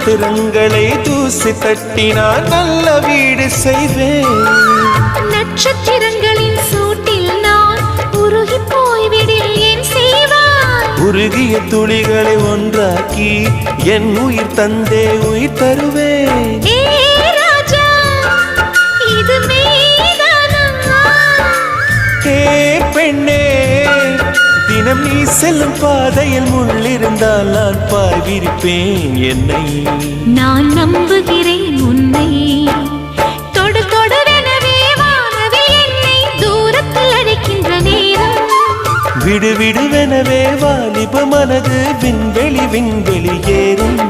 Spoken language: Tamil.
நட்சத்திரங்களை தூசி தட்டினால் நல்ல வீடு செய்வேன். நட்சத்திரங்களின் சூட்டில் நான் உருகி போய்விடில் ஏன் செய்வாய்? உருகிய துளிகளை ஒன்றாக்கி என் உயிர் தந்தே உயிர் தருவேன். ஏ ராஜா, இது மெய்தானா? ஏ பெண்ணே, தினம் நீ செல்லும் பாதையில் முள்ளிருந்தால் நான் பாய் விரிப்பேன் என்னை. நான் நம்புகிறேன் உன்னை. தொடு தொடுவெனவே வானவில் என்னை தூரத்தில் அழைக்கின்ற நேரம். விடு விடுவெனவே வாலிப மனது விண்வெளி விண்வெளி ஏறும்.